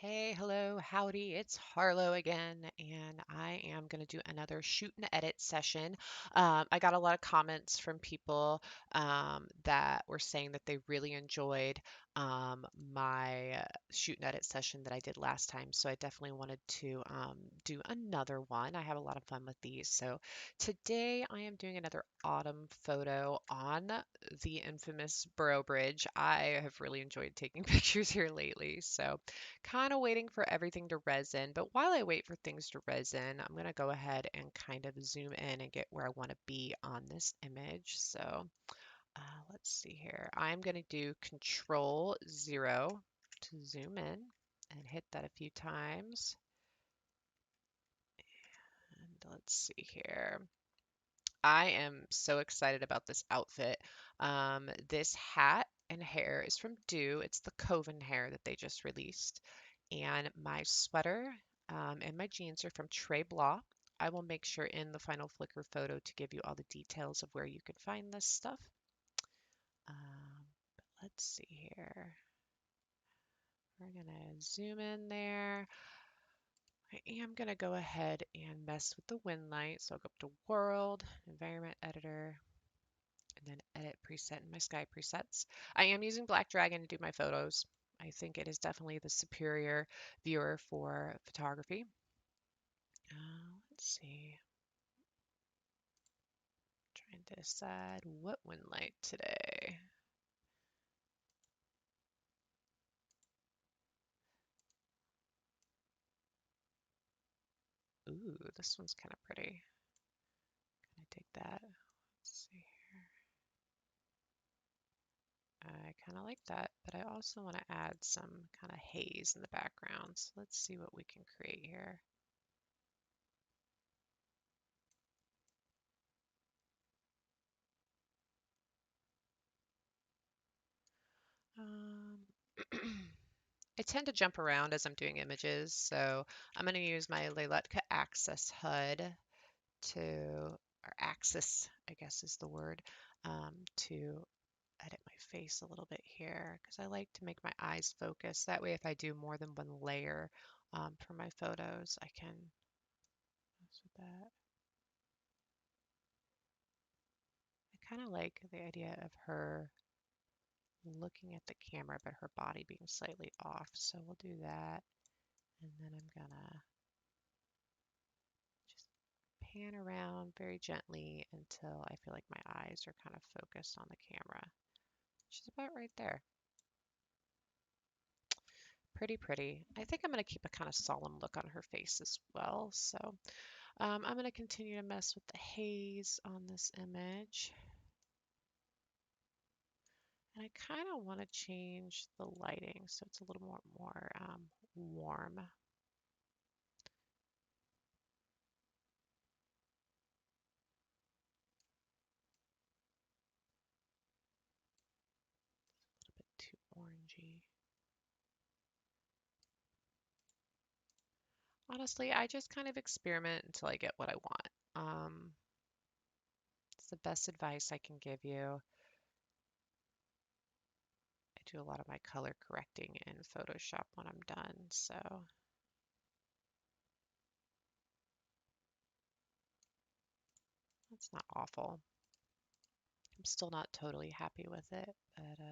Hey, hello, howdy, it's Harlow again, and I am going to do another shoot and edit session. I got a lot of comments from people that were saying that they really enjoyed my shoot and edit session that I did last time, so I definitely wanted to do another one. I have a lot of fun with these. So today I am doing another autumn photo on the infamous Borough Bridge. I have really enjoyed taking pictures here lately, so kind of waiting for everything to resin. But while I wait for things to resin, I'm going to go ahead and kind of zoom in and get where I want to be on this image. So let's see here. I'm going to do Control 0 to zoom in and hit that a few times. And let's see here. I am so excited about this outfit. This hat and hair is from Doux. It's the Coven hair that they just released. And my sweater and my jeans are from Trey Blah. I will make sure in the final Flickr photo to give you all the details of where you can find this stuff. But let's see here. We're gonna zoom in there. I am gonna go ahead and mess with the wind light. So I'll go up to World, Environment Editor, and then Edit Preset in my Sky presets. I am using Black Dragon to do my photos. I think it is definitely the superior viewer for photography. Let's see. Trying to decide what wind light today. Ooh, this one's kind of pretty. Can I take that? Let's see here. I kind of like that, but I also want to add some kind of haze in the background. So let's see what we can create here. Um, I tend to jump around as I'm doing images, so I'm going to use my Leiletka Access HUD to, or Axis, I guess is the word, to edit my face a little bit here because I like to make my eyes focus. That way, if I do more than one layer for my photos, I can mess with that. I kind of like the idea of her looking at the camera, but her body being slightly off. So we'll do that. And then I'm gonna just pan around very gently until I feel like my eyes are kind of focused on the camera. She's about right there. Pretty, pretty. I think I'm going to keep a kind of solemn look on her face as well. So I'm going to continue to mess with the haze on this image. And I kind of want to change the lighting so it's a little more warm. A little bit too orangey. Honestly, I just kind of experiment until I get what I want. It's the best advice I can give you. I do a lot of my color correcting in Photoshop when I'm done, so it's not awful. I'm still not totally happy with it, but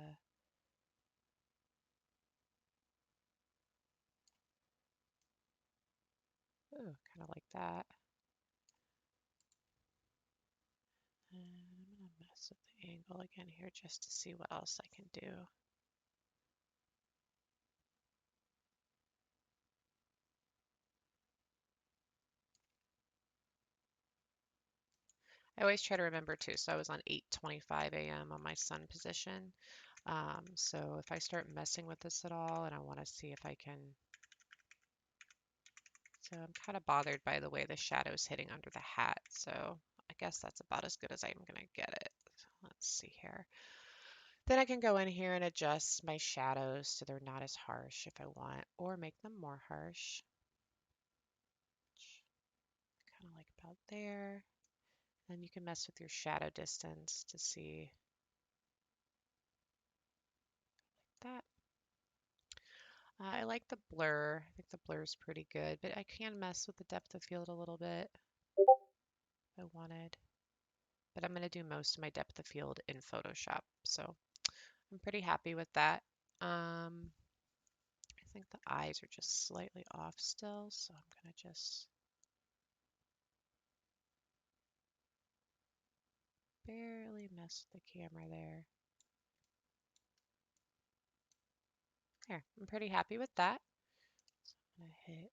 ooh, kind of like that. And I'm gonna mess with the angle again here just to see what else I can do. I always try to remember too. So I was on 8:25 a.m. on my sun position. So if I start messing with this at all and I want to see if I can, so I'm kind of bothered by the way the shadow's hitting under the hat. So I guess that's about as good as I'm gonna get it. Let's see here. Then I can go in here and adjust my shadows so they're not as harsh if I want, or make them more harsh. Kind of like about there. And you can mess with your shadow distance to see that. I like the blur. I think the blur is pretty good, but I can mess with the depth of field a little bit if I wanted. But I'm going to do most of my depth of field in Photoshop, so I'm pretty happy with that. I think the eyes are just slightly off still, so I'm going to just barely mess with the camera there. There, I'm pretty happy with that. So I'm going to hit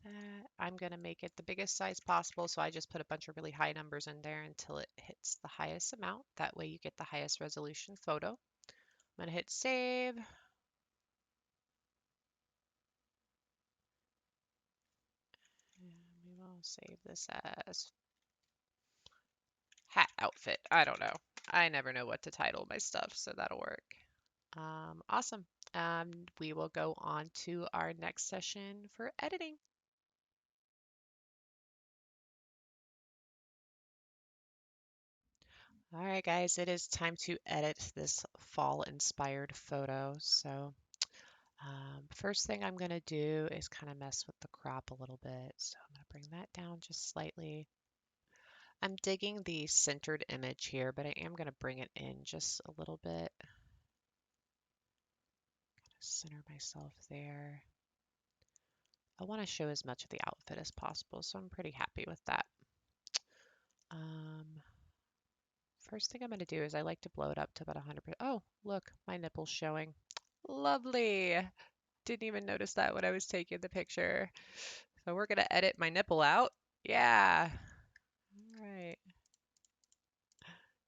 that. I'm going to make it the biggest size possible, so I just put a bunch of really high numbers in there until it hits the highest amount. That way you get the highest resolution photo. I'm going to hit save. And we will save this as hat outfit. I don't know. I never know what to title my stuff, so that'll work. Awesome. We will go on to our next session for editing. All right, guys, it is time to edit this fall-inspired photo. So first thing I'm going to do is kind of mess with the crop a little bit. So I'm going to bring that down just slightly. I'm digging the centered image here, but I am going to bring it in just a little bit. Center myself there. I want to show as much of the outfit as possible, so I'm pretty happy with that. First thing I'm going to do is I like to blow it up to about 100%. Oh, look, my nipple's showing. Lovely. Didn't even notice that when I was taking the picture. So we're going to edit my nipple out. Yeah. All right.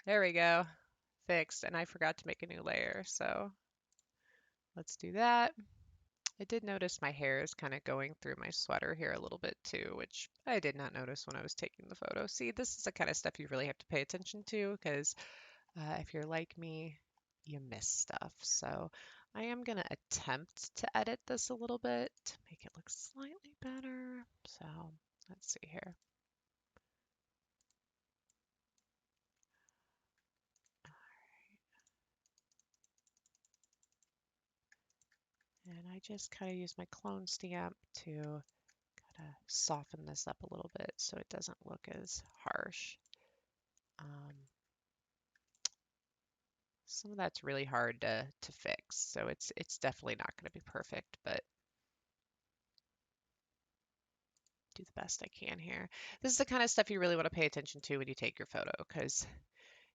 There we go. Fixed. And I forgot to make a new layer, so let's do that. I did notice my hair is kind of going through my sweater here a little bit too, which I did not notice when I was taking the photo. See, this is the kind of stuff you really have to pay attention to because if you're like me, you miss stuff. So I am going to attempt to edit this a little bit to make it look slightly better. So let's see here. And I just kind of use my clone stamp to kind of soften this up a little bit so it doesn't look as harsh. Some of that's really hard to fix, so it's definitely not going to be perfect, but do the best I can here. This is the kind of stuff you really want to pay attention to when you take your photo, because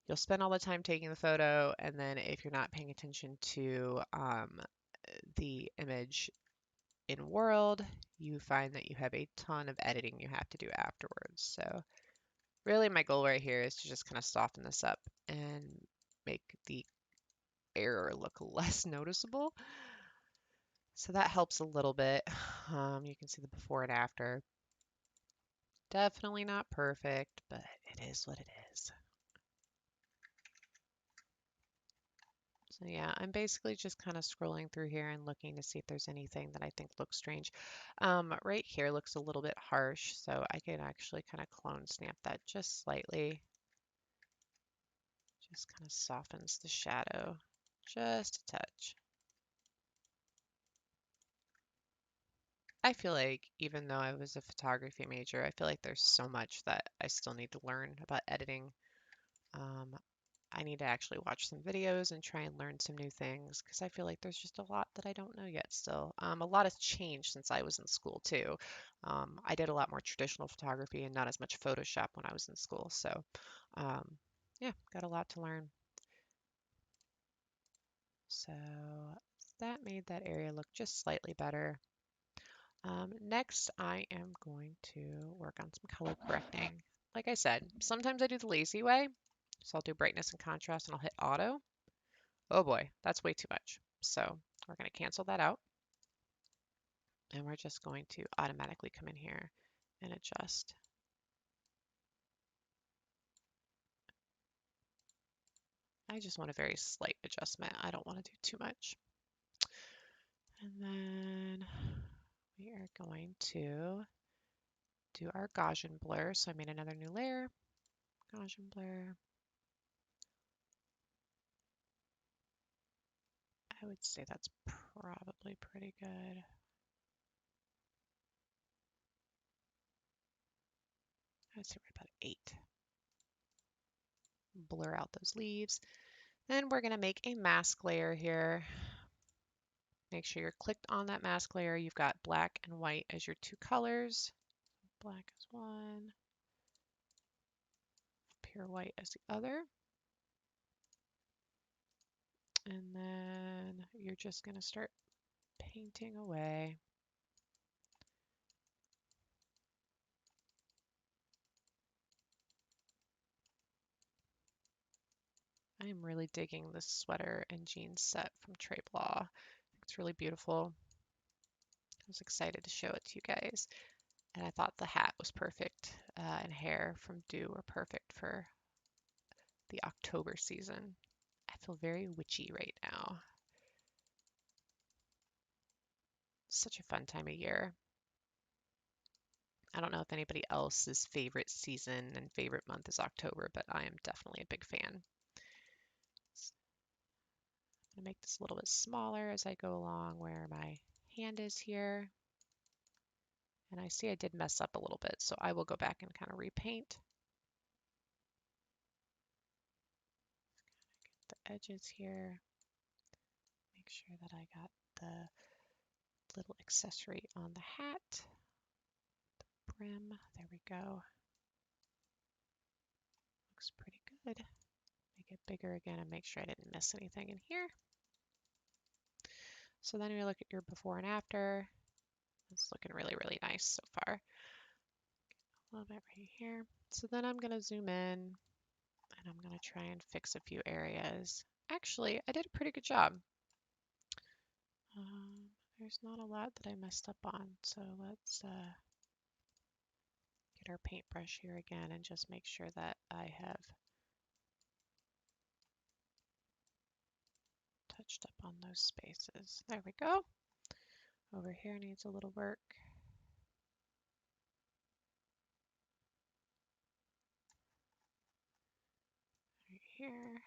you'll spend all the time taking the photo, and then if you're not paying attention to the image in world, you find that you have a ton of editing you have to do afterwards. So really my goal right here is to just kind of soften this up and make the error look less noticeable. So that helps a little bit. You can see the before and after. Definitely not perfect, but it is what it is. So yeah, I'm basically just kind of scrolling through here and looking to see if there's anything that I think looks strange. Right here looks a little bit harsh, so I can actually kind of clone snap that just slightly. Just kind of softens the shadow just a touch. I feel like even though I was a photography major, I feel like there's so much that I still need to learn about editing. I need to actually watch some videos and try and learn some new things because I feel like there's just a lot that I don't know yet still. A lot has changed since I was in school too. I did a lot more traditional photography and not as much Photoshop when I was in school. So um, yeah, got a lot to learn. So that made that area look just slightly better. Next, I am going to work on some color correcting. Like I said, sometimes I do the lazy way. So I'll do brightness and contrast and I'll hit auto. Oh boy, that's way too much. So we're going to cancel that out. And we're just going to automatically come in here and adjust. I just want a very slight adjustment. I don't want to do too much. And then we are going to do our Gaussian blur. So I made another new layer, Gaussian blur. I would say that's probably pretty good. I'd say we're about 8. Blur out those leaves. Then we're going to make a mask layer here. Make sure you're clicked on that mask layer. You've got black and white as your 2 colors. Black is one, pure white as the other. And then you're just going to start painting away. I am really digging this sweater and jeans set from Trey Blah. It's really beautiful. I was excited to show it to you guys. And I thought the hat was perfect, and hair from Doux were perfect for the October season. I feel very witchy right now. Such a fun time of year. I don't know if anybody else's favorite season and favorite month is October, but I am definitely a big fan. I'm going to make this a little bit smaller as I go along where my hand is here. And I see I did mess up a little bit, so I will go back and kind of repaint. Get the edges here. Make sure that I got the little accessory on the hat. The brim, there we go. Looks pretty good. Make it bigger again and make sure I didn't miss anything in here. So then you look at your before and after. It's looking really, really nice so far. A little bit right here. So then I'm going to zoom in and I'm going to try and fix a few areas. Actually, I did a pretty good job. There's not a lot that I messed up on, so let's get our paintbrush here again and just make sure that I have touched up on those spaces. There we go. Over here needs a little work. Right here.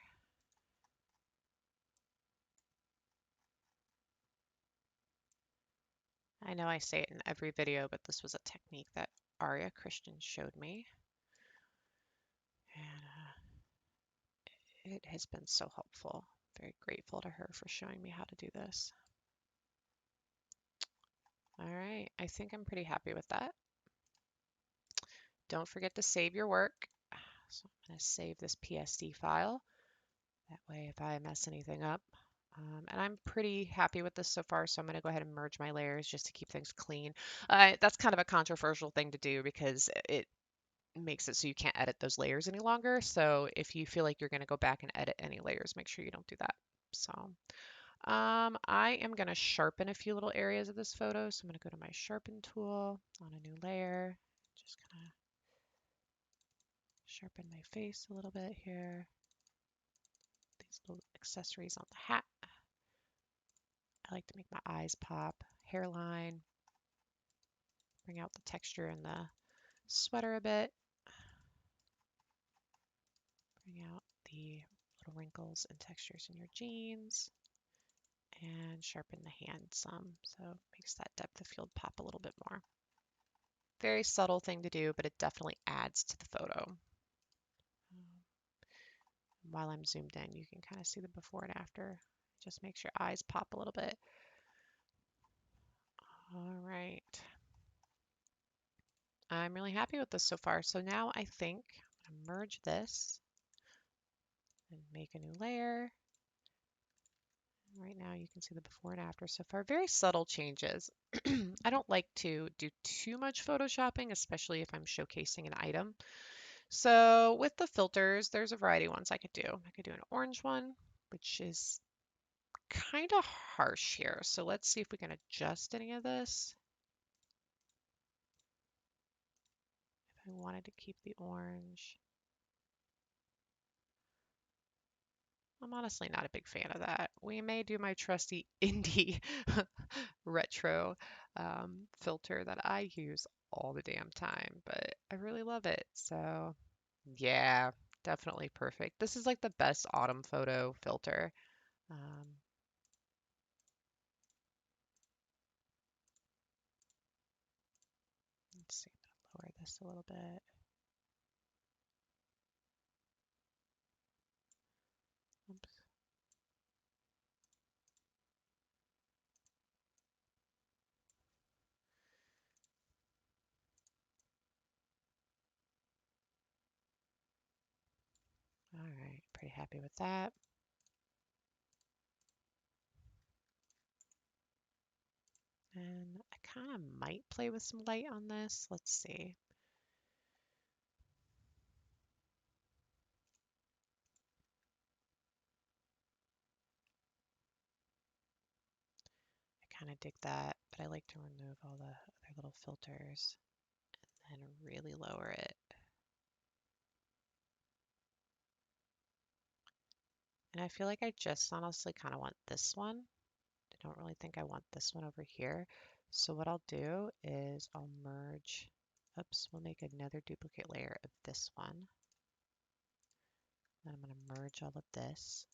I know I say it in every video, but this was a technique that Aria Christian showed me. And it has been so helpful. Very grateful to her for showing me how to do this. All right, I think I'm pretty happy with that. Don't forget to save your work. So I'm going to save this PSD file. That way, if I mess anything up, and I'm pretty happy with this so far, so I'm going to go ahead and merge my layers just to keep things clean. That's kind of a controversial thing to do because it makes it so you can't edit those layers any longer. So if you feel like you're going to go back and edit any layers, make sure you don't do that. So I am going to sharpen a few little areas of this photo. So I'm going to go to my sharpen tool on a new layer. Just kind of sharpen my face a little bit here. These little accessories on the hat. I like to make my eyes pop, hairline, bring out the texture in the sweater a bit, bring out the little wrinkles and textures in your jeans, and sharpen the hand some, so it makes that depth of field pop a little bit more. Very subtle thing to do, but it definitely adds to the photo. While I'm zoomed in, you can kind of see the before and after. Just makes your eyes pop a little bit. All right. I'm really happy with this so far. So now I think I'm going to merge this and make a new layer. Right now you can see the before and after so far. Very subtle changes. I don't like to do too much photoshopping, especially if I'm showcasing an item. So with the filters, there's a variety of ones I could do. I could do an orange one, which is kind of harsh here. So let's see if we can adjust any of this. If I wanted to keep the orange. I'm honestly not a big fan of that. We may do my trusty indie retro filter that I use all the damn time, but I really love it. So yeah, definitely perfect. This is like the best autumn photo filter. Um, this a little bit. Oops. All right, pretty happy with that. And I kind of might play with some light on this. Let's see. I kind of dig that, but I like to remove all the other little filters and really lower it. And I feel like I just honestly kind of want this one. I don't really think I want this one over here. So what I'll do is I'll merge, oops, we'll make another duplicate layer of this one. Then I'm going to merge all of this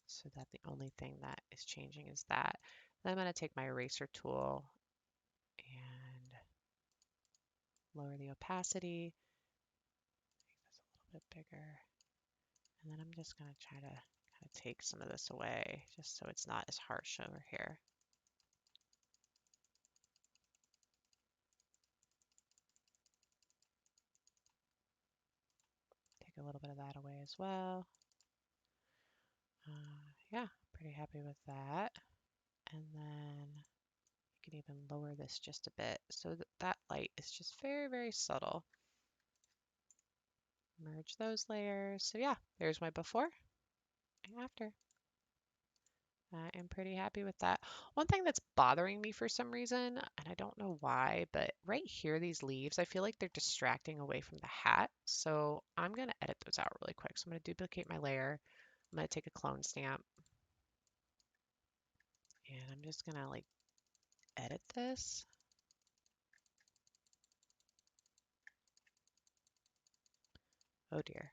so that the only thing that is changing is that. Then I'm going to take my eraser tool and lower the opacity, make this a little bit bigger. And then I'm just going to try to kind of take some of this away just so it's not as harsh over here. Take a little bit of that away as well. Yeah, pretty happy with that. And then you can even lower this just a bit so that that light is just very, very subtle. Merge those layers. So yeah, there's my before and after. I am pretty happy with that. One thing that's bothering me for some reason, and I don't know why, but right here, these leaves, I feel like they're distracting away from the hat. So I'm going to edit those out really quick. So I'm going to duplicate my layer. I'm going to take a clone stamp. And I'm just going to like edit this. Oh dear.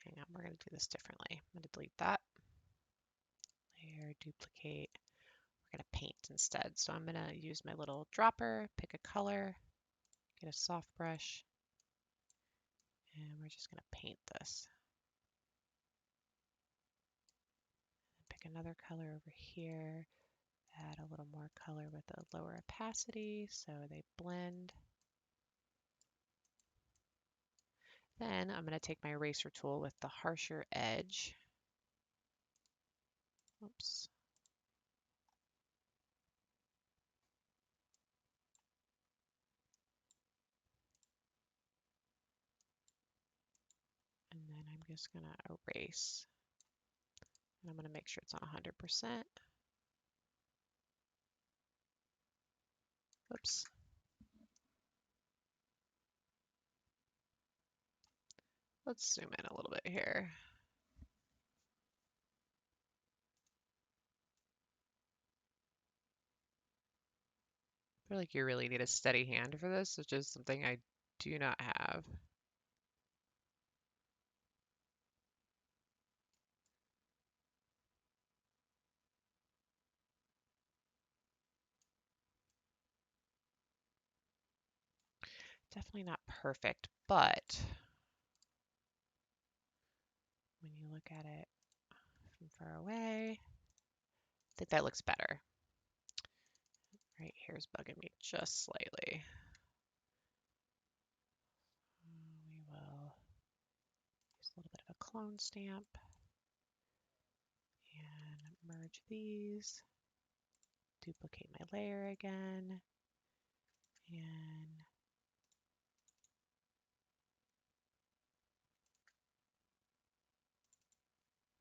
Hang on, we're going to do this differently. I'm going to delete that. Layer, duplicate. We're going to paint instead. So I'm going to use my little dropper, pick a color, get a soft brush, and we're just going to paint this. Pick another color over here, add a little more color with a lower opacity so they blend. Then I'm going to take my eraser tool with the harsher edge. Oops. And then I'm just going to erase. And I'm going to make sure it's on 100%. Oops. Let's zoom in a little bit here. I feel like you really need a steady hand for this, which is something I do not have. Definitely not perfect, but when you look at it from far away, I think that looks better. Right here's bugging me just slightly. We will use a little bit of a clone stamp and merge these, duplicate my layer again, and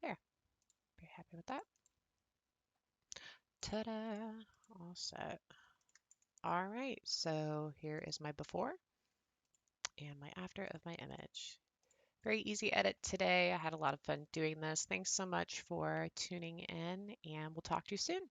there. Pretty happy with that. Ta-da! All set. All right, so here is my before and my after of my image. Very easy edit today. I had a lot of fun doing this. Thanks so much for tuning in, and we'll talk to you soon.